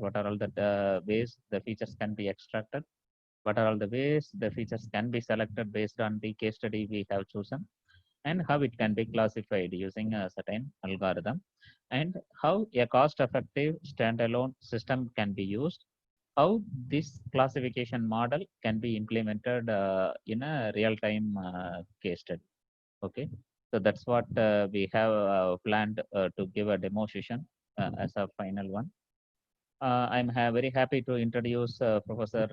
what are all the ways the features can be extracted, what are all the ways the features can be selected based on the case study we have chosen, and how it can be classified using a certain algorithm, and how a cost-effective standalone system can be used, how this classification model can be implemented in a real-time case study. Okay, so that's what we have planned to give a demo session as a final one. I'm very happy to introduce Professor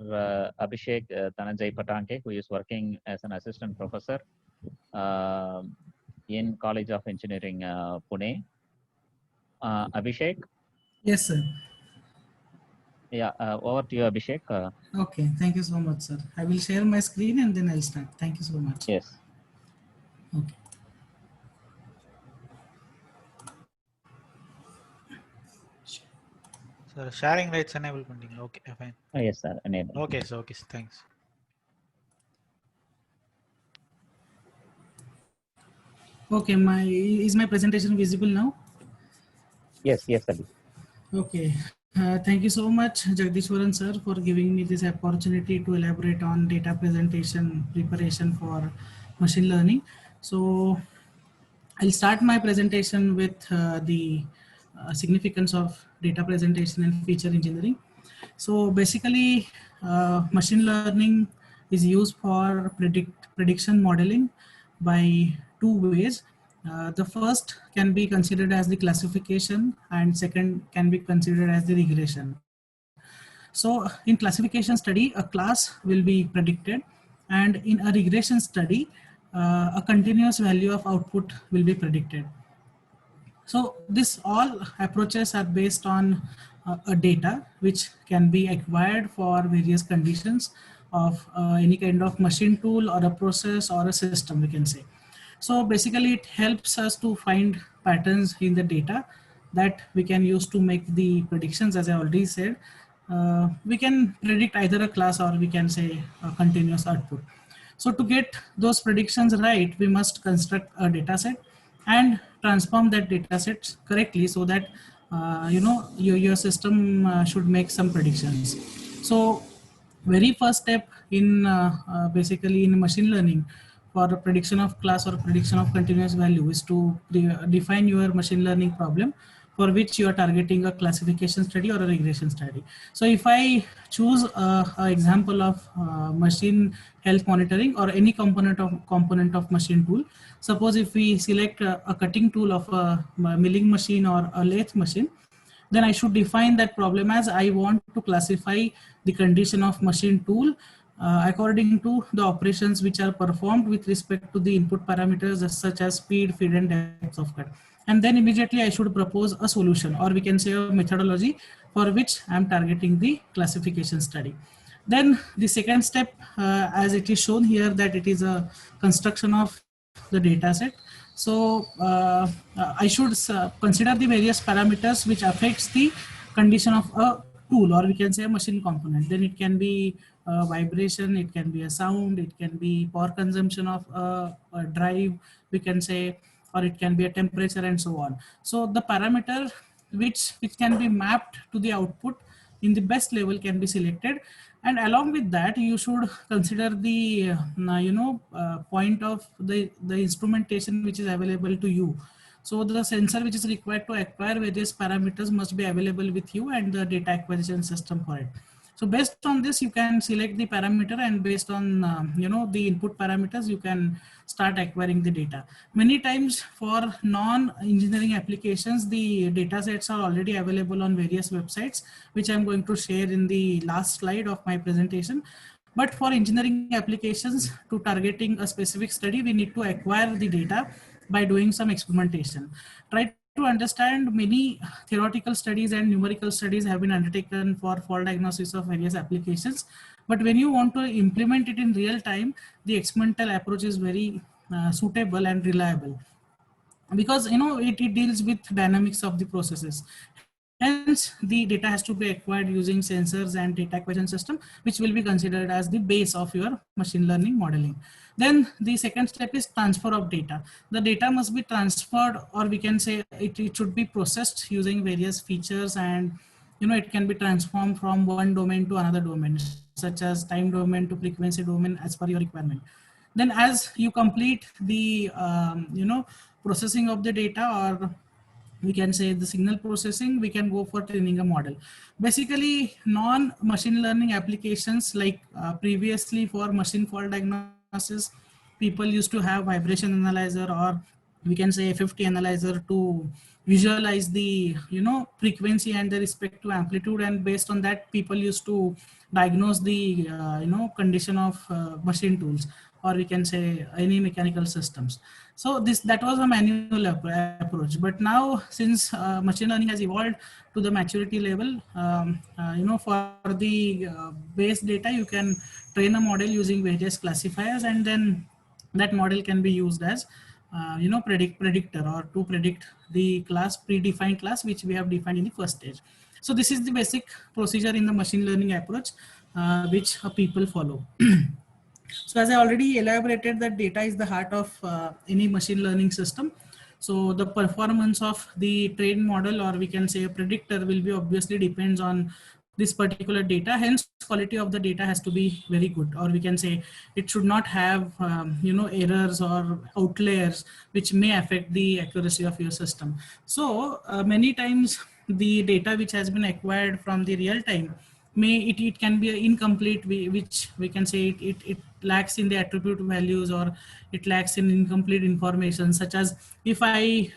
Abhishek Dhananjay Patanke, who is working as an assistant professor uh, in College of Engineering, Pune. Abhishek? Yes, sir. Yeah, over to you, Abhishek. Okay, thank you so much, sir. I will share my screen and then I'll start. Thank you so much. Yes. Okay. Sir, sharing rights enable பண்ணிங்க. Okay, fine. Yes, sir. Enable. Okay, sir. Okay, thanks. Okay, is my presentation visible now? Yes, yes, Abhishek. Okay. Thank you so much, Jagdishwaran sir, for giving me this opportunity to elaborate on data presentation preparation for machine learning. So I'll start my presentation with the significance of data presentation and feature engineering. So basically, machine learning is used for prediction modeling by two ways. The first can be considered as the classification, and second can be considered as the regression. So in classification study, a class will be predicted, and in a regression study, a continuous value of output will be predicted. So this all approaches are based on a data which can be acquired for various conditions of any kind of machine tool or a process or a system, we can say. So basically it helps us to find patterns in the data that we can use to make the predictions. As I already said, we can predict either a class or we can say a continuous output. So to get those predictions right, we must construct a data set and transform that data set correctly so that your system should make some predictions. So very first step in basically in machine learning for a prediction of class or prediction of continuous value is to define your machine learning problem for which you are targeting a classification study or a regression study. So if I choose a example of machine health monitoring or any component of machine tool, suppose if we select a cutting tool of a milling machine or a lathe machine, then I should define that problem as I want to classify the condition of machine tool according to the operations which are performed with respect to the input parameters such as speed, feed and depth of cut. And then immediately I should propose a solution, or we can say a methodology for which I am targeting the classification study. Then the second step, as it is shown here, that it is a construction of the data set. So I should consider the various parameters which affects the condition of a tool, or we can say a machine component. Then it can be vibration, it can be a sound, it can be power consumption of a drive, we can say, or it can be a temperature and so on. So the parameter which can be mapped to the output in the best level can be selected, and along with that you should consider the point of the instrumentation which is available to you. So the sensor which is required to acquire various parameters must be available with you, and the data acquisition system for it. So based on this, you can select the parameter, and based on the input parameters, you can start acquiring the data. Many times for non-engineering applications, the data sets are already available on various websites, which I'm going to share in the last slide of my presentation. But for engineering applications to targeting a specific study, we need to acquire the data by doing some experimentation. Try to understand, many theoretical studies and numerical studies have been undertaken for fault diagnosis of various applications. But when you want to implement it in real time, the experimental approach is very suitable and reliable, because it deals with dynamics of the processes. Hence the data has to be acquired using sensors and data acquisition system, which will be considered as the base of your machine learning modeling. Then the second step is transfer of data. The data must be transferred, or we can say it should be processed using various features and it can be transformed from one domain to another domain, such as time domain to frequency domain as per your requirement. Then as you complete the, processing of the data, or we can say the signal processing, we can go for training a model. Basically, non-machine learning applications, like previously for machine fault diagnosis, people used to have vibration analyzer, or we can say FFT analyzer, to visualize the frequency and the respective amplitude, and based on that people used to diagnose the condition of machine tools, or we can say any mechanical systems. So that was a manual approach. But now, since machine learning has evolved to the maturity level, for the base data, you can train a model using various classifiers, and then that model can be used as predictor, or to predict the predefined class which we have defined in the first stage. So this is the basic procedure in the machine learning approach which people follow. So as I already elaborated, that data is the heart of any machine learning system. So the performance of the trained model, or we can say a predictor, will be obviously depends on this particular data. Hence, quality of the data has to be very good, or we can say it should not have errors or outliers which may affect the accuracy of your system. So many times the data which has been acquired from the real time, it can be incomplete, which we can say it lacks in the attribute values, or it lacks in incomplete information, such as if I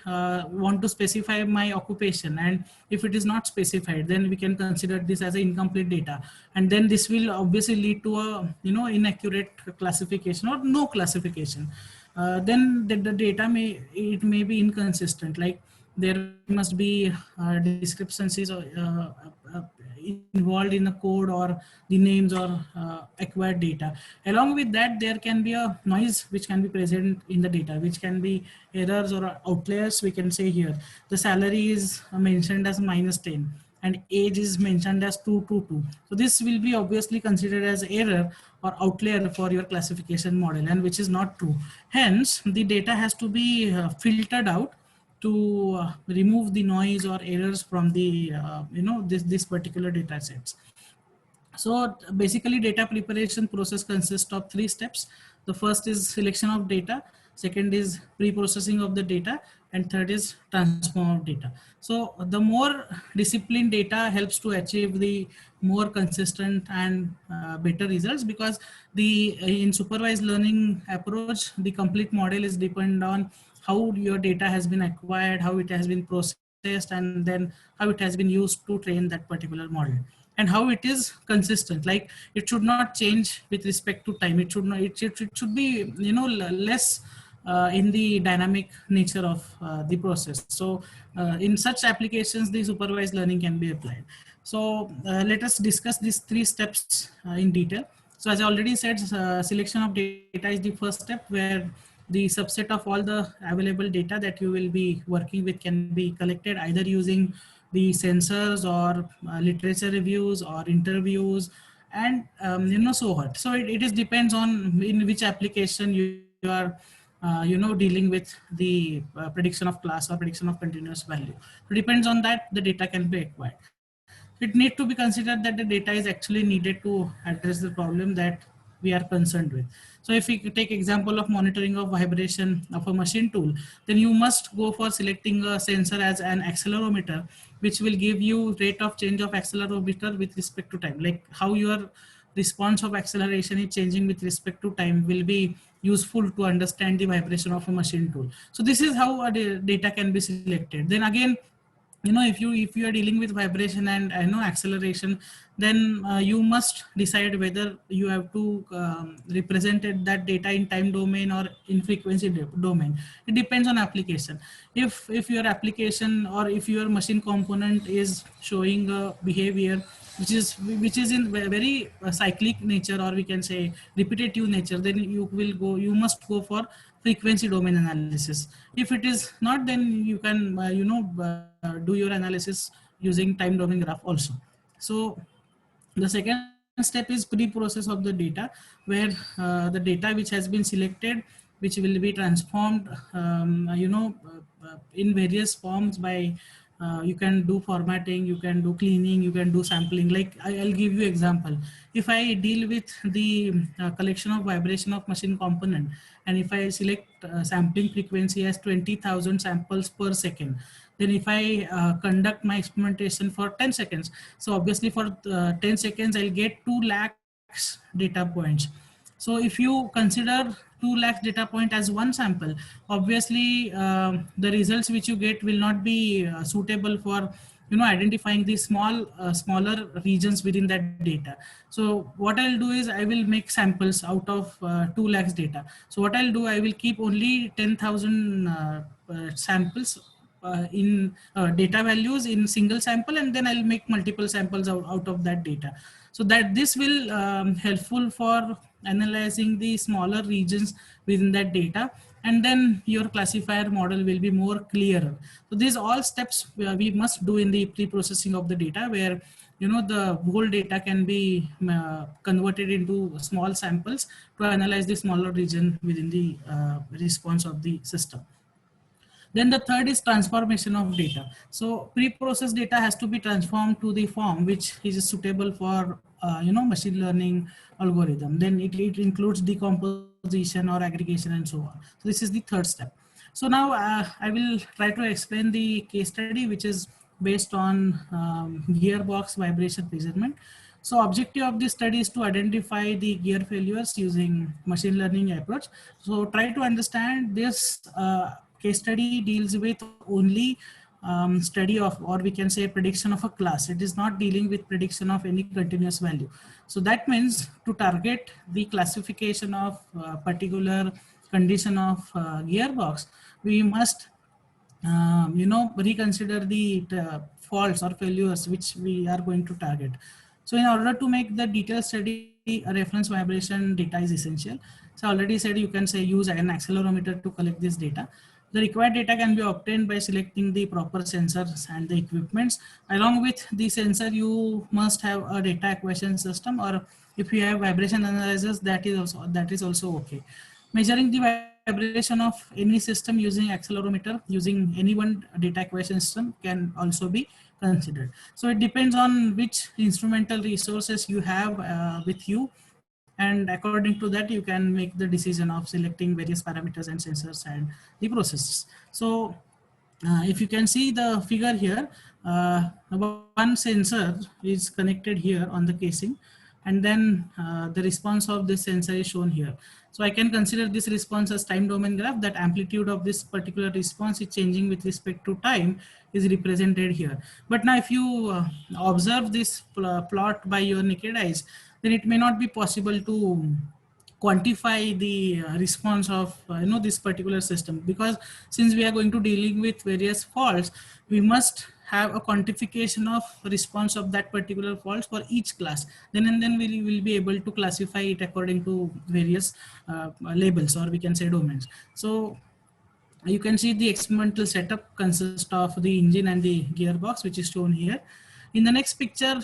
want to specify my occupation, and if it is not specified, then we can consider this as an incomplete data, and then this will obviously lead to a inaccurate classification or no classification. Then the data may be inconsistent, like there must be discrepancies involved in the code or the names or acquired data. Along with that, there can be a noise which can be present in the data, which can be errors or outliers. We can say here the salary is mentioned as -10 and age is mentioned as 222. So this will be obviously considered as error or outlier for your classification model, and which is not true. Hence, the data has to be filtered out to remove the noise or errors from the this particular data sets. So basically, data preparation process consists of 3 steps. The first is selection of data, second is pre-processing of the data, and third is transform of data. So the more disciplined data helps to achieve the more consistent and better results, because in supervised learning approach, the complete model is dependent on how your data has been acquired, how it has been processed, and then how it has been used to train that particular model, and how it is consistent. Like it should not change with respect to time. It should not. It should be less in the dynamic nature of the process. So in such applications, the supervised learning can be applied. So let us discuss these 3 steps in detail. So as I already said, selection of data is the first step, where the subset of all the available data that you will be working with can be collected either using the sensors or literature reviews or interviews, and so what. So it is depends on in which application you are dealing with the prediction of class or prediction of continuous value. So depends on that, the data can be acquired. It need to be considered that the data is actually needed to address the problem that we are concerned with. So if we take example of monitoring of vibration of a machine tool, then you must go for selecting a sensor as an accelerometer, which will give you rate of change of accelerometer with respect to time. Like how your response of acceleration is changing with respect to time will be useful to understand the vibration of a machine tool. So this is how data can be selected. Then again, if you are dealing with vibration and acceleration, then you must decide whether you have to represent that data in time domain or in frequency domain. It depends on application. If your application or if your machine component is showing a behavior which is in very cyclic nature, or we can say repetitive nature, then you must go for frequency domain analysis. If it is not, then you can do your analysis using time domain graph also. So the second step is pre-process of the data, where the data which has been selected, which will be transformed in various forms by you can do formatting, you can do cleaning, you can do sampling. Like I'll give you example. If I deal with the collection of vibration of machine component, and if I select sampling frequency as 20,000 samples per second, then if I conduct my experimentation for 10 seconds, so obviously for 10 seconds, I'll get 2 lakhs data points. So if you consider 2 lakhs data point as one sample, obviously the results which you get will not be suitable for identifying the smaller regions within that data. So what I'll do is I will make samples out of 2 lakhs data. So what I'll do, I will keep only 10,000 samples in data values in single sample, and then I'll make multiple samples out of that data. So that this will helpful for analyzing the smaller regions within that data, and then your classifier model will be more clearer. So these all steps we must do in the pre-processing of the data, where the whole data can be converted into small samples to analyze the smaller region within the response of the system. Then the third is transformation of data. So pre-processed data has to be transformed to the form which is suitable for machine learning algorithm. Then it includes decomposition or aggregation and so on. So this is the third step. So now I will try to explain the case study which is based on gearbox vibration measurement. So objective of this study is to identify the gear failures using machine learning approach. So try to understand this case study deals with only study of, or we can say prediction of a class. It is not dealing with prediction of any continuous value. So that means to target the classification of particular condition of gearbox, we must reconsider the faults or failures which we are going to target. So in order to make the detailed study, a reference vibration data is essential. So I already said you can say use an accelerometer to collect this data. The required data can be obtained by selecting the proper sensors and the equipments. Along with the sensor, you must have a data acquisition system, or if you have vibration analyzers, that is also okay. Measuring the vibration of any system using accelerometer, using any one data acquisition system can also be considered. So it depends on which instrumental resources you have with you, and according to that you can make the decision of selecting various parameters and sensors and the processes. So if you can see the figure here, one sensor is connected here on the casing, and then the response of this sensor is shown here. So I can consider this response as time domain graph. That amplitude of this particular response is changing with respect to time is represented here. But now if you observe this plot by your naked eyes, then it may not be possible to quantify the response of this particular system, because since we are going to dealing with various faults, we must have a quantification of response of that particular faults for each class. Then we will be able to classify it according to various labels, or we can say domains. So you can see the experimental setup consists of the engine and the gearbox, which is shown here. In the next picture,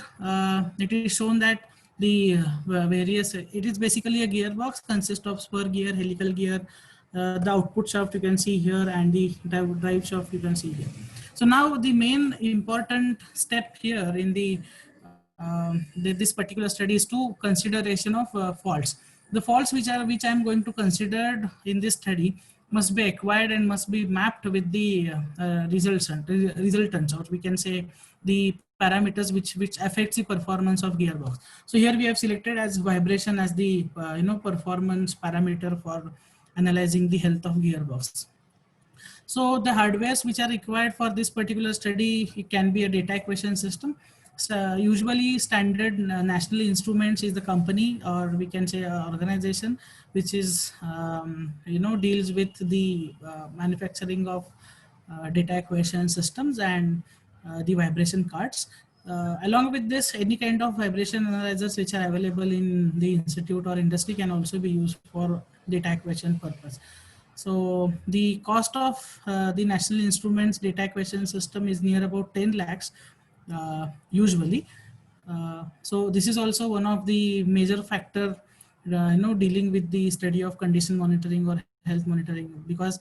it is shown that the various, it is basically a gearbox, consists of spur gear, helical gear, the output shaft you can see here, and the drive shaft you can see here. So now the main important step here in this particular study is to consideration of faults. The faults which I am going to consider in this study must be acquired and must be mapped with the resultants, or we can say the parameters which affects the performance of gearbox. So here we have selected as vibration as the performance parameter for analyzing the health of gearbox. So the hardwares which are required for this particular study, it can be a data acquisition system. So usually standard National Instruments is the company, or we can say organization, which is deals with the manufacturing of data acquisition systems and the vibration cards. Along with this, any kind of vibration analyzers which are available in the institute or industry can also be used for data acquisition purpose. So the cost of the National Instruments data acquisition system is near about 10 lakhs usually. So this is also one of the major factor dealing with the study of condition monitoring or health monitoring, because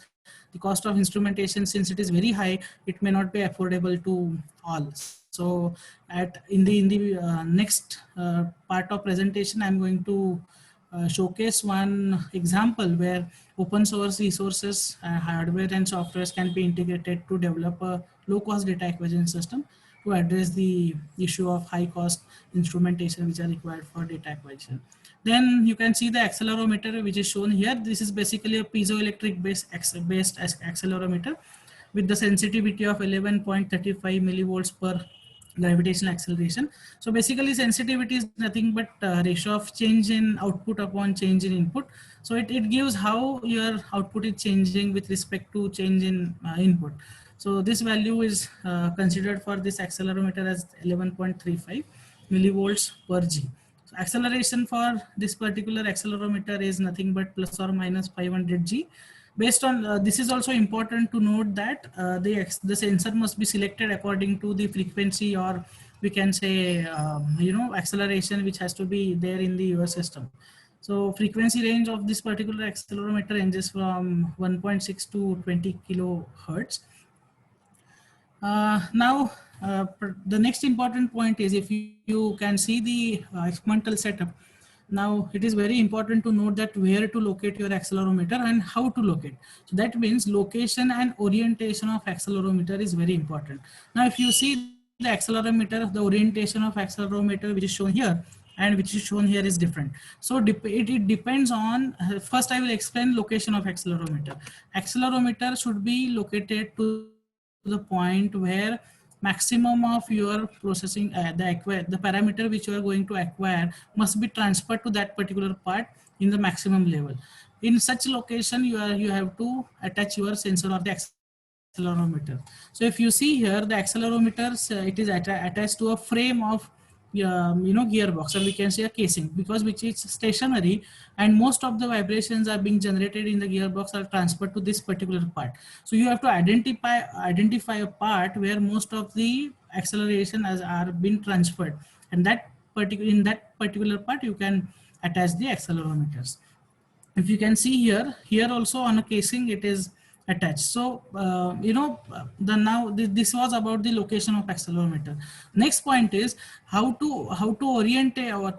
the cost of instrumentation, since it is very high, it may not be affordable to all. So in the next part of presentation, I'm going to showcase one example where open source resources, hardware and softwares can be integrated to develop a low cost data acquisition system to address the issue of high cost instrumentation which are required for data acquisition. Then you can see the accelerometer which is shown here. This is basically a piezoelectric based accelerometer with the sensitivity of 11.35 millivolts per gravitational acceleration. So basically sensitivity is nothing but ratio of change in output upon change in input. So it gives how your output is changing with respect to change in input. So this value is considered for this accelerometer as 11.35 millivolts per G. So acceleration for this particular accelerometer is nothing but plus or minus 500 G. Based on this is also important to note that the sensor must be selected according to the frequency, or we can say acceleration which has to be there in the your system. So frequency range of this particular accelerometer ranges from 1.6 to 20 kilohertz. Now, the next important point is, if you can see the experimental setup. Now, it is very important to note that where to locate your accelerometer and how to locate. So that means location and orientation of accelerometer is very important. Now, if you see the accelerometer, the orientation of accelerometer which is shown here and which is shown here is different. So it depends on, first I will explain location of accelerometer. Accelerometer should be located to the point where maximum of your processing the parameter which you are going to acquire must be transferred to that particular part in the maximum level. In such location you have to attach your sensor or the accelerometer. So if you see here, the accelerometer it is attached to a frame of gearbox, or we can say a casing, because which is stationary, and most of the vibrations are being generated in the gearbox are transferred to this particular part. So you have to identify a part where most of the acceleration are being transferred, and in that particular part you can attach the accelerometers. If you can see here also on a casing it is attached. So this was about the location of accelerometer. Next point is how to orientate or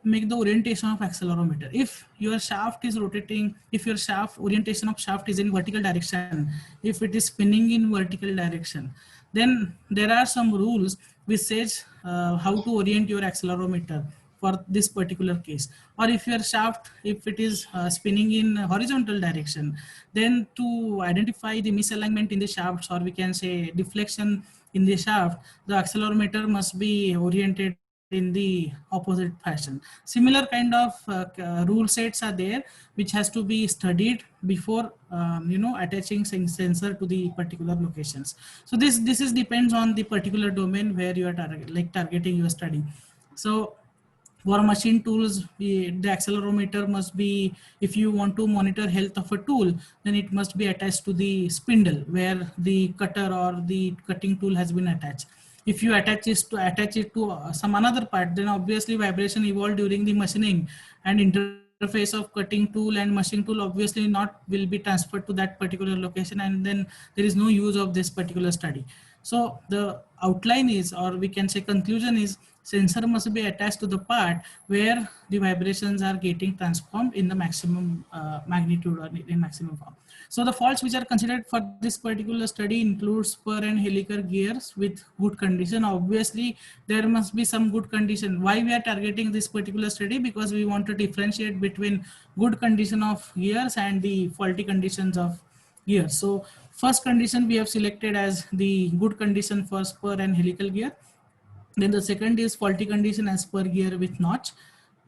make the orientation of accelerometer. If your shaft is rotating, if your orientation of shaft is in vertical direction, if it is spinning in vertical direction, then there are some rules which says how to orient your accelerometer for this particular case. Or if your shaft, if it is spinning in horizontal direction, then to identify the misalignment in the shafts, or we can say deflection in the shaft, the accelerometer must be oriented in the opposite fashion. Similar kind of rule sets are there which has to be studied before attaching sensor to the particular locations. So this is depends on the particular domain where you are targeting your study. So for machine tools, the accelerometer must be, if you want to monitor health of a tool, then it must be attached to the spindle where the cutter or the cutting tool has been attached. If you attach it to some another part, then obviously vibration evolved during the machining, and interface of cutting tool and machine tool obviously will be transferred to that particular location, and then there is no use of this particular study. So the outline is, or we can say conclusion is, sensor must be attached to the part where the vibrations are getting transformed in the maximum magnitude or in maximum form. So the faults which are considered for this particular study include spur and helical gears with good condition. Obviously, there must be some good condition. Why we are targeting this particular study? Because we want to differentiate between good condition of gears and the faulty conditions of gears. So first condition we have selected as the good condition for spur and helical gear. Then the second is faulty condition as spur gear with notch.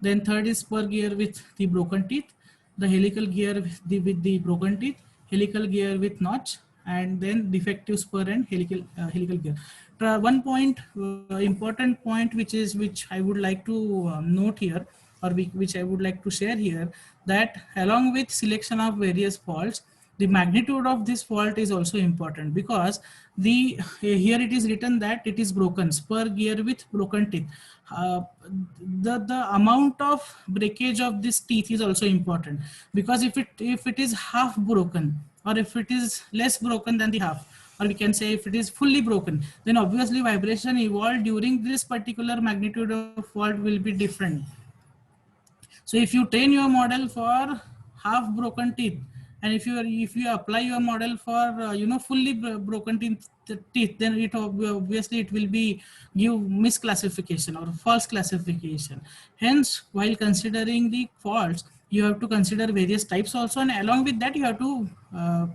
Then third is spur gear with the broken teeth. The helical gear with the broken teeth, helical gear with notch, and then defective spur and helical gear. One point, important point, which I would like to note here, or which I would like to share here, that along with selection of various faults, the magnitude of this fault is also important, because the here it is written that it is broken, spur gear with broken teeth. Uh, the amount of breakage of this teeth is also important, because if it is half broken, or if it is less broken than the half, or we can say if it is fully broken, then obviously vibration evolved during this particular magnitude of fault will be different. So if you train your model for half broken teeth, and if you apply your model for fully broken teeth, then it obviously it will be give misclassification or false classification. Hence, while considering the faults, you have to consider various types also, and along with that you have to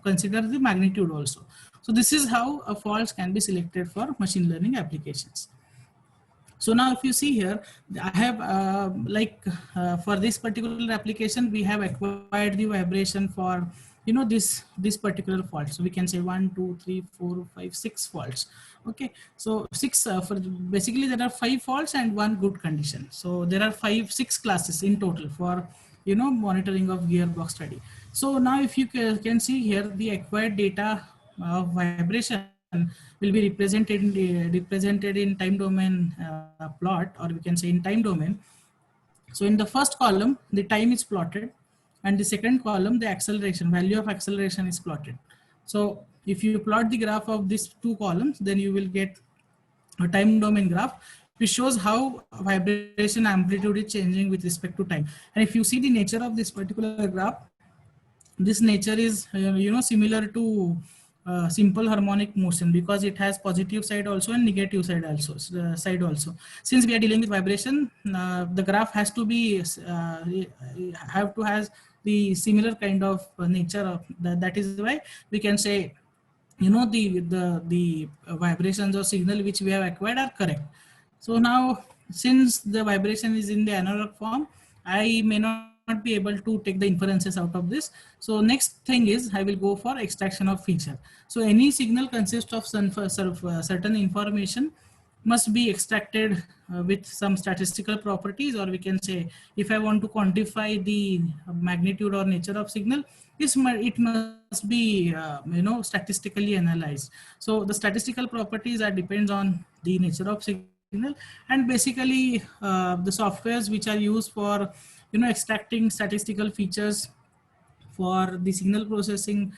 consider the magnitude also. So this is how a faults can be selected for machine learning applications. So now if you see here, I have for this particular application, we have acquired the vibration for, this particular fault. So we can say 1, 2, 3, 4, 5, 6 faults. Okay, so six for basically there are 5 faults and 1 good condition. So there are 6 classes in total for, monitoring of gearbox study. So now if you can see here, the acquired data of vibration will be represented in time domain plot, or we can say in time domain. So in the first column, the time is plotted, and the second column, the acceleration, value of acceleration is plotted. So if you plot the graph of these 2 columns, then you will get a time domain graph, which shows how vibration amplitude is changing with respect to time. And if you see the nature of this particular graph, this nature is similar to simple harmonic motion, because it has positive side also and negative side also. Since we are dealing with vibration, the graph has to be has the similar kind of nature of that is why we can say the vibrations or signal which we have acquired are correct. So now, since the vibration is in the analog form, I may not be able to take the inferences out of this. So next thing is I will go for extraction of feature. So any signal consists of certain information must be extracted with some statistical properties, or we can say if I want to quantify the magnitude or nature of signal, it must be statistically analyzed. So the statistical properties depends on the nature of signal, and basically the softwares which are used for extracting statistical features for the signal processing,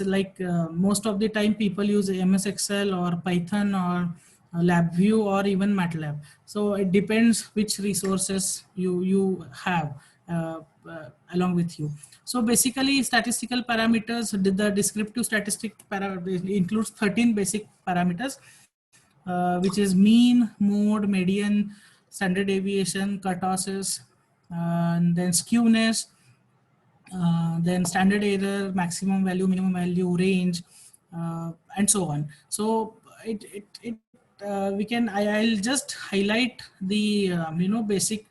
like most of the time people use MS Excel or Python or LabVIEW or even MATLAB. So it depends which resources you have along with you. So basically statistical parameters, the descriptive statistic includes 13 basic parameters, which is mean, mode, median, standard deviation, kurtosis, and then skewness, then standard error, maximum value, minimum value, range, and so on. So I'll just highlight the basic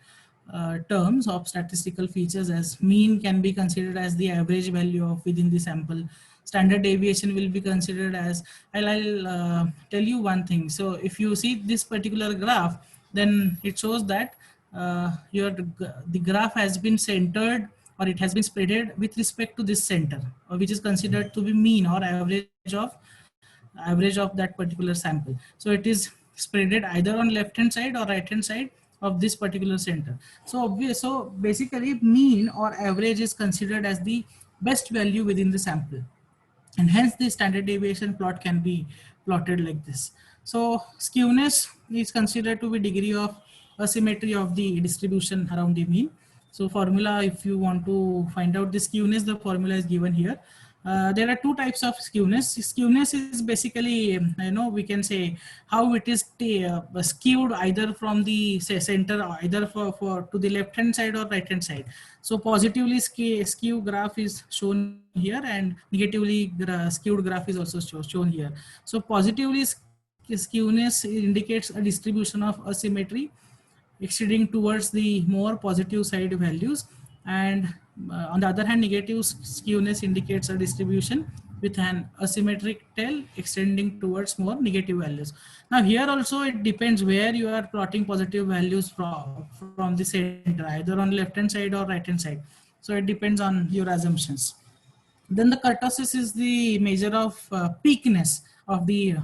terms of statistical features. As mean can be considered as the average value of within the sample. Standard deviation will be considered as, I'll tell you one thing. So if you see this particular graph, then it shows that the graph has been centered, or it has been spreaded with respect to this center, or which is considered to be mean or average of that particular sample. So it is spreaded either on left hand side or right hand side of this particular center. So basically mean or average is considered as the best value within the sample, and hence the standard deviation plot can be plotted like this. So skewness is considered to be degree of asymmetry of the distribution around the mean. So formula, if you want to find out the skewness, the formula is given here. There are 2 types of skewness. Skewness is basically, we can say how it is skewed either from the center, or either for to the left hand side or right hand side. So positively skew graph is shown here, and negatively skewed graph is also shown here. So positively skewness indicates a distribution of asymmetry extending towards the more positive side values, and on the other hand, negative skewness indicates a distribution with an asymmetric tail extending towards more negative values. Now here also it depends where you are plotting positive values from the center, either on left hand side or right hand side. So it depends on your assumptions. Then the kurtosis is the measure of peakness of the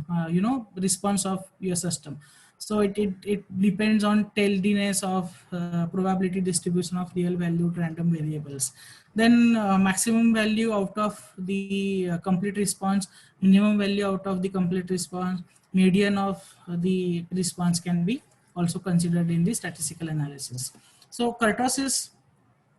response of your system. So it depends on tardiness of probability distribution of real valued random variables. Then maximum value out of the complete response, minimum value out of the complete response, median of the response can be also considered in the statistical analysis. So kurtosis,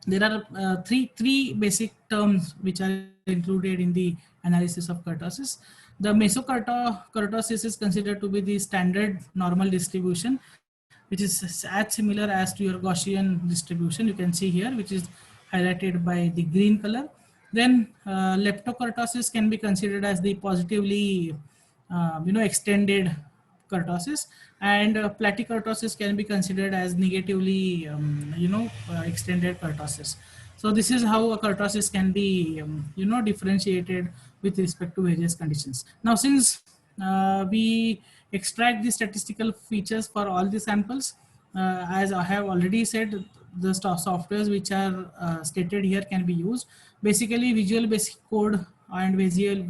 there are three basic terms which are included in the analysis of kurtosis. The mesokurtosis is considered to be the standard normal distribution, which is as similar as to your Gaussian distribution. You can see here, which is highlighted by the green color. Then leptokurtosis can be considered as the positively extended kurtosis, and platykurtosis can be considered as negatively extended kurtosis. So this is how a kurtosis can be differentiated with respect to various conditions. Now since we extract the statistical features for all the samples, as I have already said, the softwares which are stated here can be used. Basically Visual Basic Code and Visual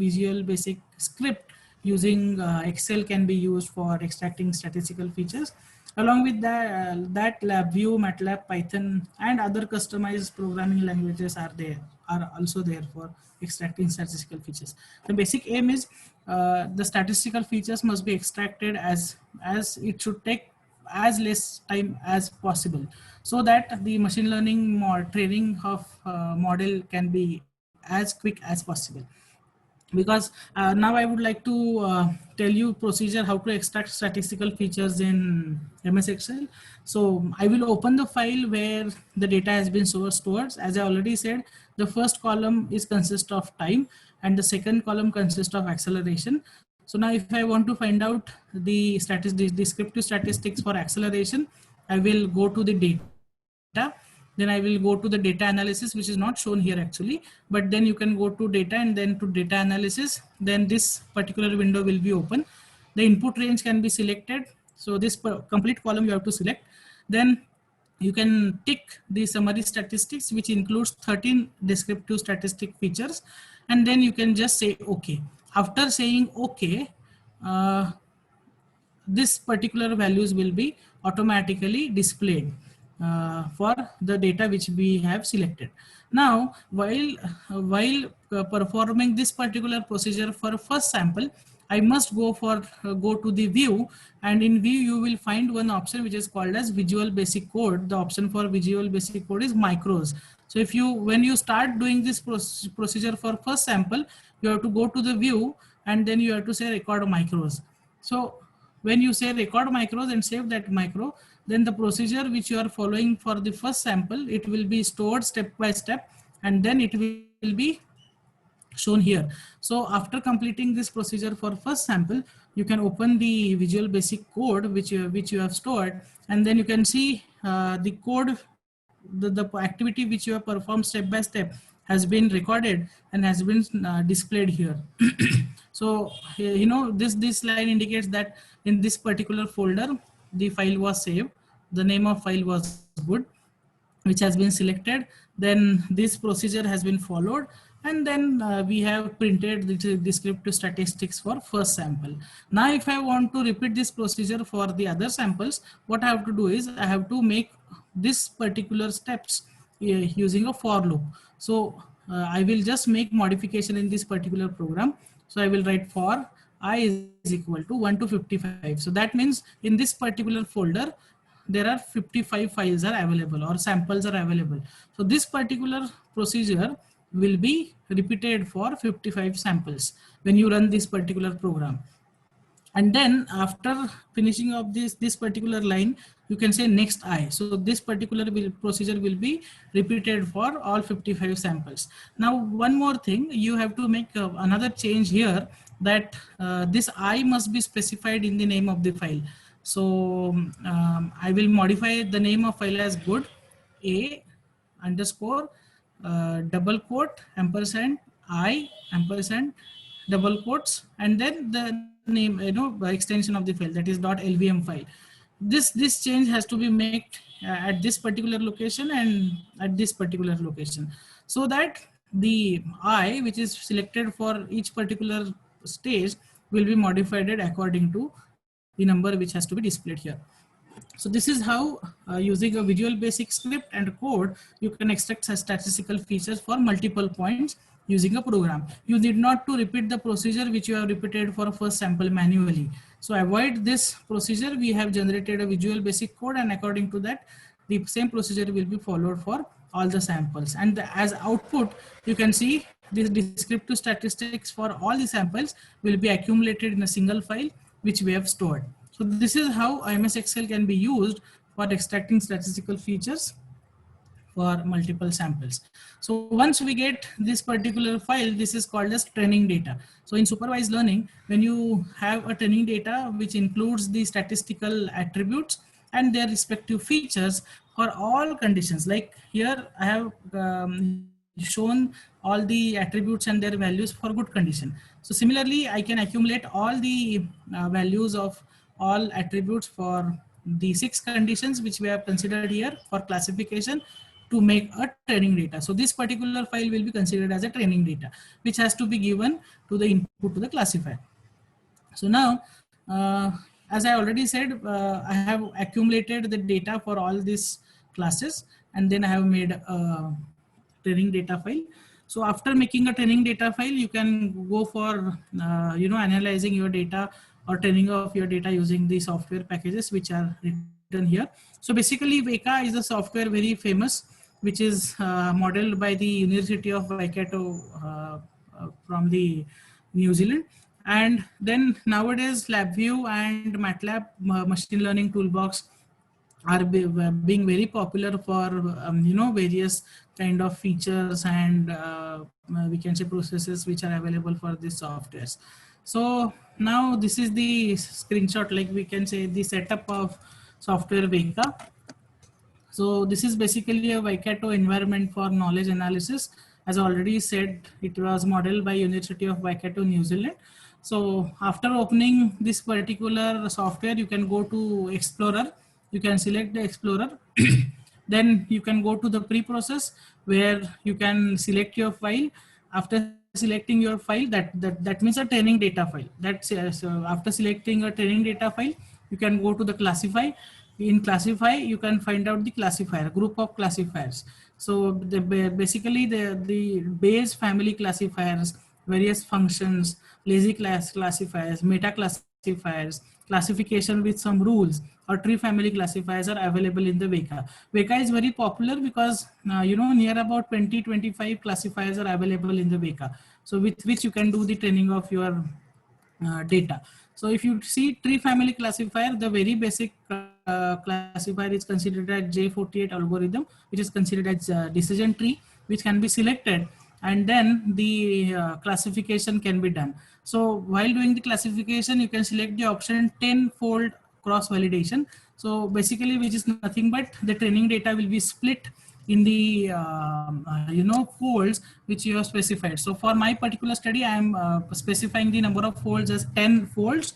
Basic Script using Excel can be used for extracting statistical features. Along with that LabVIEW, MATLAB, Python, and other customized programming languages are also there for extracting statistical features. The basic aim is the statistical features must be extracted as it should take as less time as possible, so that the machine learning training of model can be as quick as possible. Because now I would like to tell you procedure how to extract statistical features in MS Excel. So I will open the file where the data has been stored. As I already said, the first column is consist of time and the second column consists of acceleration. So now if I want to find out the descriptive statistics for acceleration, I will go to the data. Then I will go to the data analysis, which is not shown here actually, but then you can go to data and then to data analysis. Then this particular window will be open. The input range can be selected. So this complete column you have to select. Then you can tick the summary statistics, which includes 13 descriptive statistic features. And then you can just say okay. After saying okay, this particular values will be automatically displayed for the data which we have selected. Now, while performing this particular procedure for first sample, I must go to the view, and in view you will find one option which is called as Visual Basic Code. The option for Visual Basic Code is macros. So when you start doing this procedure for first sample, you have to go to the view and then you have to say record macros. So when you say record macros and save that macro, then the procedure which you are following for the first sample, it will be stored step by step, and then it will be shown here. So after completing this procedure for first sample, you can open the Visual Basic Code which you have stored, and then you can see the code, the activity which you have performed step by step has been recorded and has been displayed here. So this line indicates that in this particular folder the file was saved, the name of file was good, which has been selected, then this procedure has been followed, and then we have printed the descriptive statistics for first sample. Now if I want to repeat this procedure for the other samples, what I have to do is I have to make this particular steps using a for loop. So I will just make modification in this particular program. So I will write for I is equal to 1 to 55. So that means in this particular folder, there are 55 files are available or samples are available. So this particular procedure will be repeated for 55 samples when you run this particular program. And then after finishing of this particular line, you can say next I. So this particular procedure will be repeated for all 55 samples. Now one more thing, you have to make another change here, that this I must be specified in the name of the file. So I will modify the name of file as good a underscore double quote ampersand I ampersand double quotes, and then the name, extension of the file, that is .lvm file. This change has to be made at this particular location and at this particular location, so that the I which is selected for each particular stage will be modified according to the number which has to be displayed here. So this is how using a Visual Basic script and code, you can extract statistical features for multiple points using a program. You need not to repeat the procedure which you have repeated for first sample manually. So avoid this procedure. We have generated a Visual Basic code, and according to that, the same procedure will be followed for all the samples. And as output, you can see this descriptive statistics for all the samples will be accumulated in a single file which we have stored. So this is how MS Excel can be used for extracting statistical features for multiple samples. So once we get this particular file, this is called as training data. So in supervised learning, when you have a training data which includes the statistical attributes and their respective features for all conditions, like here I have shown all the attributes and their values for good condition. So similarly, I can accumulate all the values of all attributes for the 6 conditions which we have considered here for classification to make a training data. So this particular file will be considered as a training data, which has to be given to the input to the classifier. So now, as I already said, I have accumulated the data for all these classes, and then I have made a training data file. So after making a training data file, you can go for analyzing your data or training of your data using the software packages which are written here. So basically, Weka is a software very famous, which is modeled by the University of Waikato from the New Zealand. And then nowadays, LabVIEW and MATLAB machine learning toolbox are being very popular for various kind of features and we can say processes which are available for these softwares. So now this is the screenshot, like we can say the setup of software Weka. So this is basically a Waikato environment for knowledge analysis. As I already said, it was modeled by University of Waikato, New Zealand. So after opening this particular software, you can go to Explorer. You can select the Explorer. Then you can go to the pre-process where you can select your file. After selecting your file, that means a training data file. That's so after selecting a training data file, you can go to the classify. In classify, you can find out the classifier, group of classifiers. So basically the base family classifiers, various functions, lazy class classifiers, meta classifiers, classification with some rules, or tree family classifiers are available in the Weka. Weka is very popular because near about 20-25 classifiers are available in the Weka. So with which you can do the training of your data. So if you see tree family classifier, the very basic classifier is considered as J48 algorithm, which is considered as decision tree, which can be selected, and then the classification can be done. So while doing the classification, you can select the option 10-fold cross validation. So basically, which is nothing but the training data will be split in the folds which you have specified. So for my particular study, I am specifying the number of folds as 10 folds,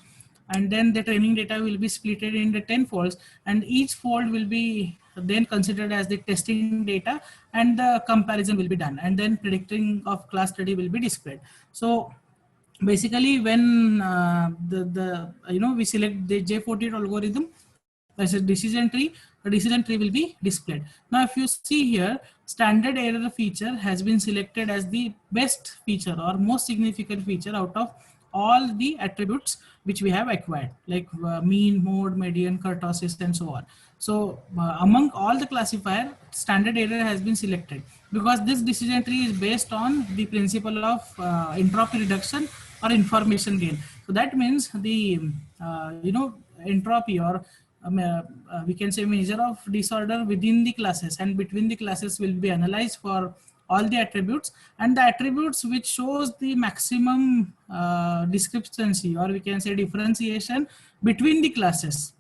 and then the training data will be split in the 10 folds, and each fold will be then considered as the testing data, and the comparison will be done, and then predicting of class study will be displayed. So basically, when we select the J48 algorithm as a decision tree, the decision tree will be displayed. Now, if you see here, standard error feature has been selected as the best feature or most significant feature out of all the attributes which we have acquired, like mean, mode, median, kurtosis, and so on. So among all the classifier, standard error has been selected because this decision tree is based on the principle of entropy reduction or information gain. So that means the entropy or we can say measure of disorder within the classes and between the classes will be analyzed for all the attributes, and the attributes which shows the maximum discrepancy or we can say differentiation between the classes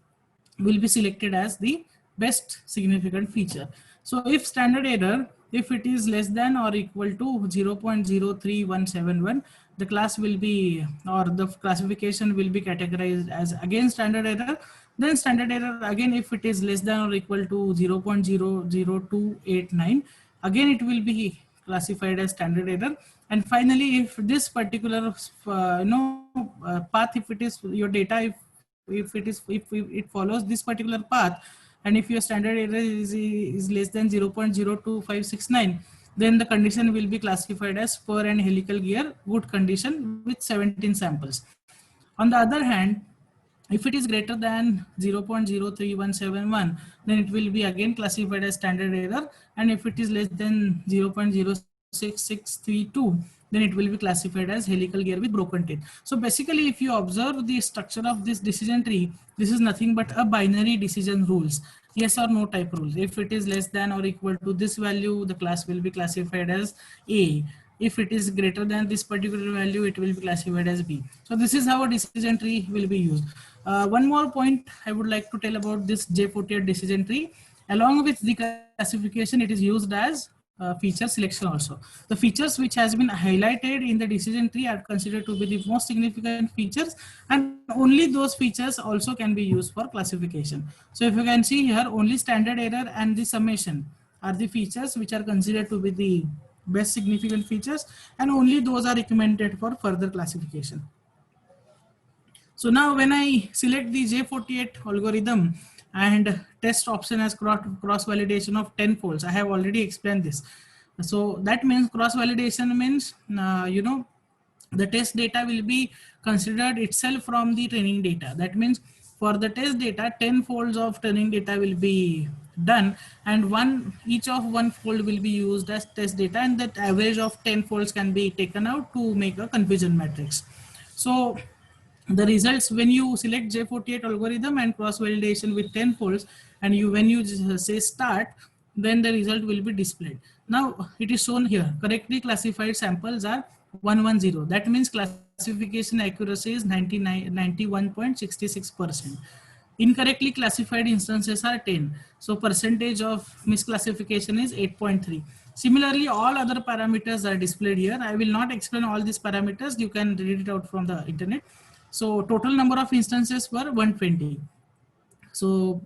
will be selected as the best significant feature. So if standard error, if it is less than or equal to 0.03171, the class will be, or the classification will be categorized as again standard error. Then standard error again, if it is less than or equal to 0.00289, again it will be classified as standard error. And finally, if this particular path, if it is your data, if it follows this particular path, and if your standard error is less than 0.02569, then the condition will be classified as spur and helical gear good condition with 17 samples. On the other hand, if it is greater than 0.03171, then it will be again classified as standard error. And if it is less than 0.06632, then it will be classified as helical gear with broken teeth. So basically, if you observe the structure of this decision tree, this is nothing but a binary decision rules. Yes or no type rules. If it is less than or equal to this value, the class will be classified as A. If it is greater than this particular value, it will be classified as B. So this is how a decision tree will be used. One more point I would like to tell about this J48 decision tree. Along with the classification, it is used as feature selection also. The features which has been highlighted in the decision tree are considered to be the most significant features, and only those features also can be used for classification. So if you can see here, only standard error and the summation are the features which are considered to be the best significant features, and only those are recommended for further classification. So now when I select the J48 algorithm and test option as cross validation of 10 folds, I have already explained this. So that means cross validation means, the test data will be considered itself from the training data. That means for the test data, 10 folds of training data will be done, and each of one fold will be used as test data, and that average of 10 folds can be taken out to make a confusion matrix. So the results, when you select J48 algorithm and cross validation with 10 folds, and when you say start, then the result will be displayed. Now it is shown here, correctly classified samples are 110. That means classification accuracy is 91.66%. Incorrectly classified instances are 10. So percentage of misclassification is 8.3. Similarly, all other parameters are displayed here. I will not explain all these parameters. You can read it out from the internet. So total number of instances were 120. So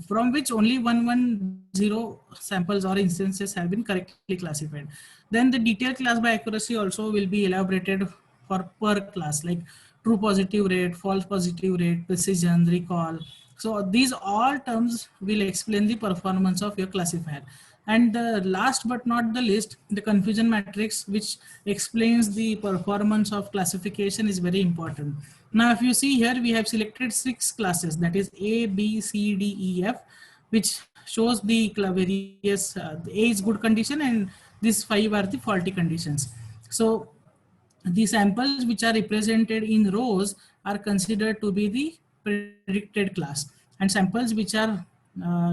from which only 110 samples or instances have been correctly classified. Then the detailed class by accuracy also will be elaborated for per class, like true positive rate, false positive rate, precision, recall. So these all terms will explain the performance of your classifier. And the last but not the least, the confusion matrix, which explains the performance of classification, is very important. Now, if you see here, we have selected 6 classes, that is A, B, C, D, E, F, which shows the various, A is good condition and these 5 are the faulty conditions. So the samples which are represented in rows are considered to be the predicted class, and samples which are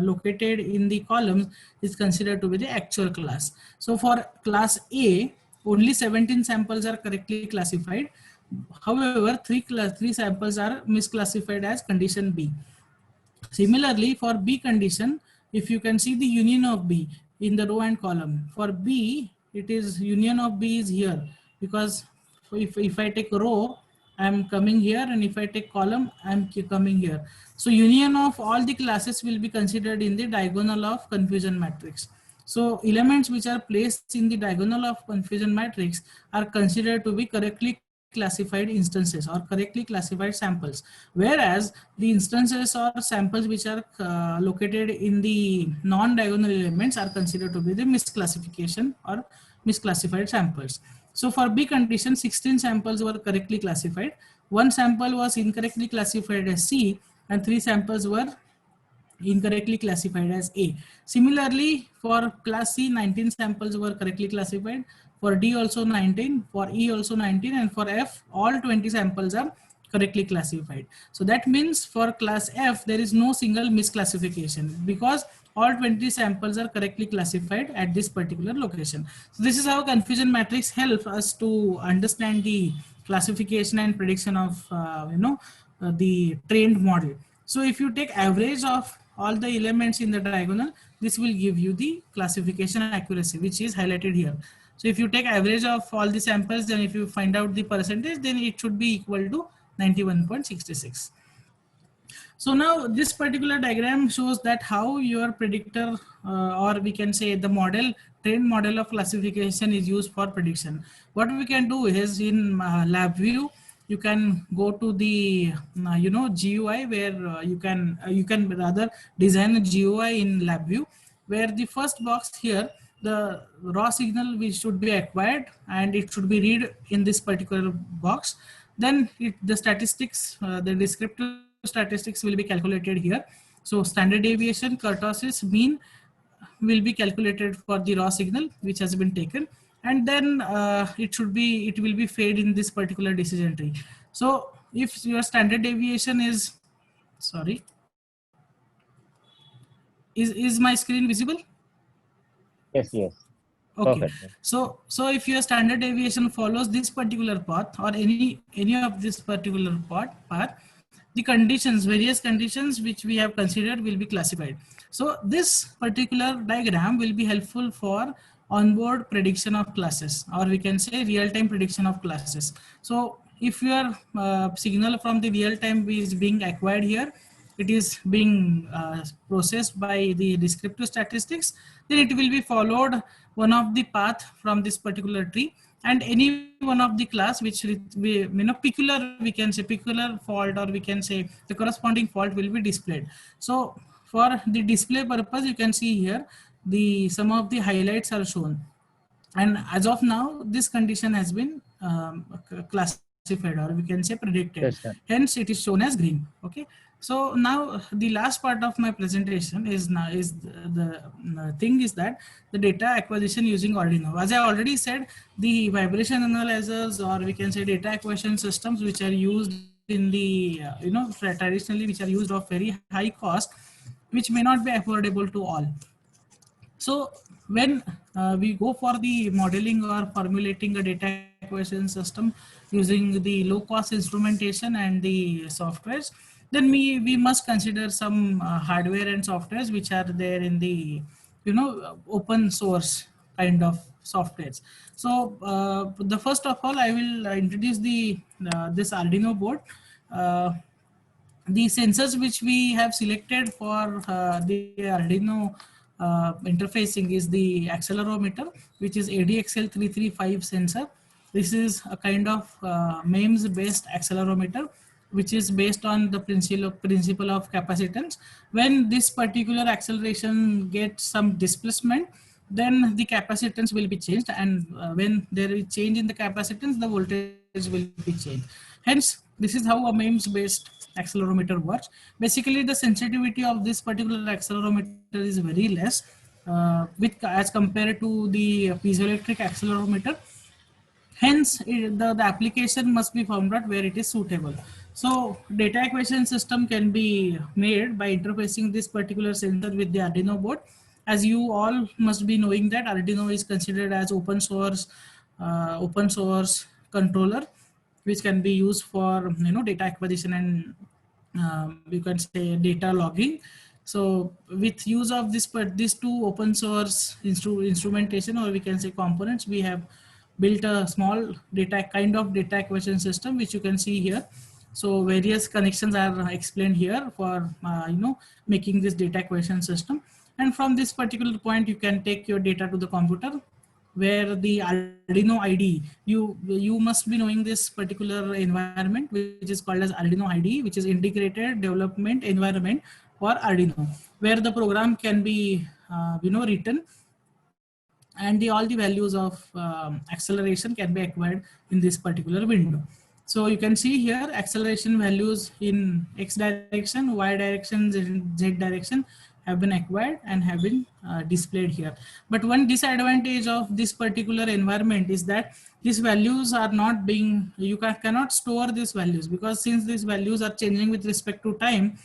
located in the columns is considered to be the actual class. So for class A, only 17 samples are correctly classified. However, 3 samples are misclassified as condition B. Similarly, for B condition, if you can see the union of B in the row and column, for B, it is union of B is here, because if I take row, I am coming here, and if I take column, I am coming here. So union of all the classes will be considered in the diagonal of confusion matrix. So elements which are placed in the diagonal of confusion matrix are considered to be correctly classified instances or correctly classified samples, whereas the instances or samples which are located in the non-diagonal elements are considered to be the misclassification or misclassified samples. So for B condition, 16 samples were correctly classified, 1 sample was incorrectly classified as C, and 3 samples were incorrectly classified as A. Similarly, for class C, 19 samples were correctly classified, for D also 19, for E also 19, and for F, all 20 samples are correctly classified. So that means for class F, there is no single misclassification because all 20 samples are correctly classified at this particular location. So this is how confusion matrix helps us to understand the classification and prediction of the trained model. So if you take average of all the elements in the diagonal, this will give you the classification accuracy, which is highlighted here. So if you take average of all the samples, then if you find out the percentage, then it should be equal to 91.66. So now this particular diagram shows that how your predictor or we can say the model, trained model of classification is used for prediction. What we can do is in LabVIEW, you can go to the GUI where you can rather design a GUI in LabVIEW, where the first box here, the raw signal which should be acquired and it should be read in this particular box. Then the statistics, the descriptive statistics will be calculated here. So standard deviation, kurtosis, mean will be calculated for the raw signal which has been taken, and then it will be fed in this particular decision tree. So if your standard deviation is, sorry, is my screen visible? Yes, yes. Okay. Perfect. So if your standard deviation follows this particular path or any of this particular path, the conditions, various conditions which we have considered will be classified. So this particular diagram will be helpful for onboard prediction of classes, or we can say real-time prediction of classes. So if your signal from the real-time is being acquired here, it is being processed by the descriptive statistics, then it will be followed one of the path from this particular tree, and any one of the class which we peculiar, we can say peculiar fault, or we can say the corresponding fault will be displayed. So for the display purpose, you can see here some of the highlights are shown, and as of now this condition has been classified, or we can say predicted. Yes, sir. Hence it is shown as green. Okay. So now the last part of my presentation is the thing is that the data acquisition using Arduino. As I already said, the vibration analyzers, or we can say data acquisition systems which are used in the traditionally, which are used of very high cost, which may not be affordable to all. So when we go for the modeling or formulating a data acquisition system using the low cost instrumentation and the softwares, then we must consider some hardware and softwares which are there in the open source kind of softwares. So the first of all, I will introduce this Arduino board. The sensors which we have selected for the Arduino interfacing is the accelerometer, which is ADXL335 sensor. This is a kind of MEMS based accelerometer, which is based on the principle of capacitance. When this particular acceleration gets some displacement, then the capacitance will be changed, and when there is change in the capacitance, the voltage will be changed. Hence, this is how a MEMS based accelerometer works. Basically, the sensitivity of this particular accelerometer is very less as compared to the piezoelectric accelerometer. Hence, the application must be found out where it is suitable. So data acquisition system can be made by interfacing this particular sensor with the Arduino board. As you all must be knowing that Arduino is considered as open source controller, which can be used for data acquisition and you can say data logging. So with use of these two open source instrumentation, or we can say components, we have built a small data acquisition system, which you can see here. So various connections are explained here for making this data acquisition system. And from this particular point, you can take your data to the computer, where the Arduino IDE, you must be knowing this particular environment, which is called as Arduino IDE, which is integrated development environment for Arduino, where the program can be written, and all the values of acceleration can be acquired in this particular window. So you can see here acceleration values in X direction, Y direction, Z direction have been acquired and have been displayed here. But one disadvantage of this particular environment is that these values are not being, you cannot store these values, because since these values are changing with respect to time,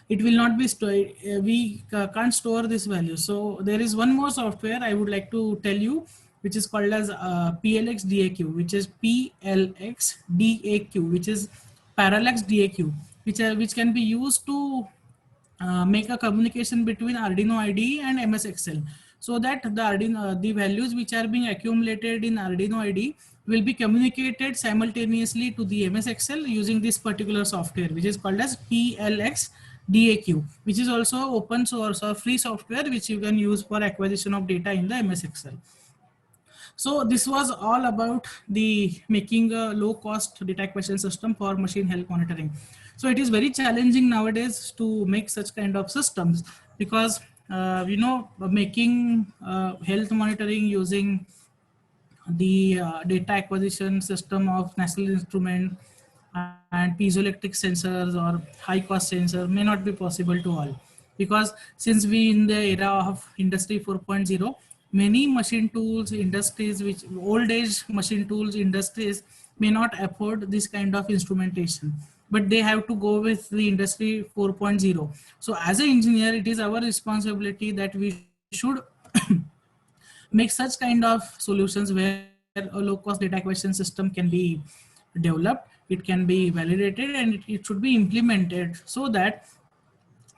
it will not be stored. We can't store this value. So there is one more software I would like to tell you, which is called as PLX DAQ, which is PLX DAQ, which is Parallax DAQ, which can be used to make a communication between Arduino IDE and MS Excel, so that the values which are being accumulated in Arduino IDE will be communicated simultaneously to the MS Excel using this particular software, which is called as PLX DAQ, which is also open source or free software which you can use for acquisition of data in the MS Excel. So this was all about the making a low cost data acquisition system for machine health monitoring. So it is very challenging nowadays to make such kind of systems, because making health monitoring using the data acquisition system of National Instrument and piezoelectric sensors or high cost sensor may not be possible to all, because since we in the era of industry 4.0, many machine tools industries, which old age machine tools industries may not afford this kind of instrumentation, but they have to go with the industry 4.0. So as an engineer, it is our responsibility that we should make such kind of solutions where a low cost data acquisition system can be developed, it can be validated, and it should be implemented, so that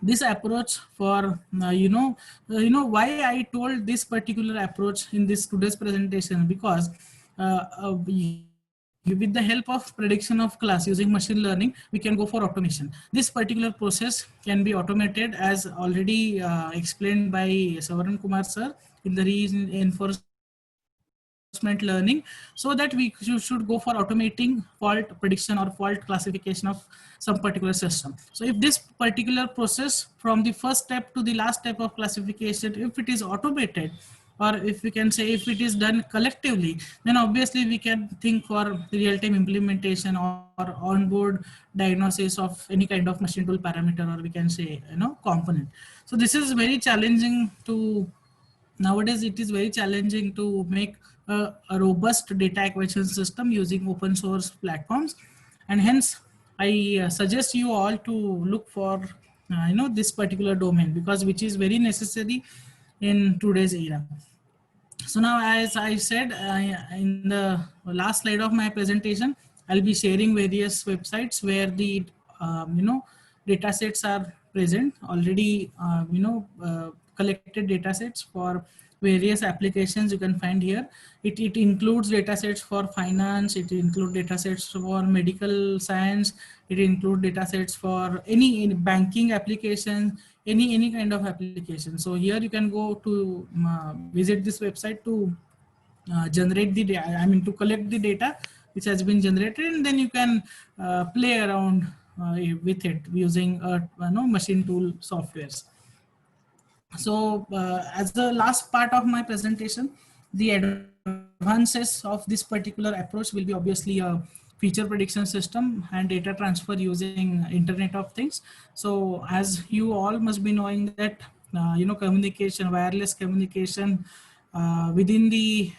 this approach for why I told this particular approach in this today's presentation, because with the help of prediction of class using machine learning, we can go for automation. This particular process can be automated, as already explained by Savaran Kumar sir in the reinforcement learning, so that we should go for automating fault prediction or fault classification of some particular system. So if this particular process from the first step to the last step of classification, if it is automated, or if we can say if it is done collectively, then obviously we can think for real-time implementation or onboard diagnosis of any kind of machine tool parameter, or we can say component. So this is very challenging to nowadays. It is very challenging to make a robust data acquisition system using open source platforms, and hence I suggest you all to look for this particular domain, because which is very necessary in today's era. So now, as I said in the last slide of my presentation, I'll be sharing various websites where the data sets are present already, collected data sets for various applications you can find here. It includes data sets for finance, it includes data sets for medical science, it includes data sets for any banking application, any kind of application. So here you can go to visit this website to generate the data, to collect the data which has been generated, and then you can play around with it using machine tool softwares. So as the last part of my presentation, the advances of this particular approach will be obviously a feature prediction system and data transfer using Internet of Things. So as you all must be knowing that communication, wireless communication within the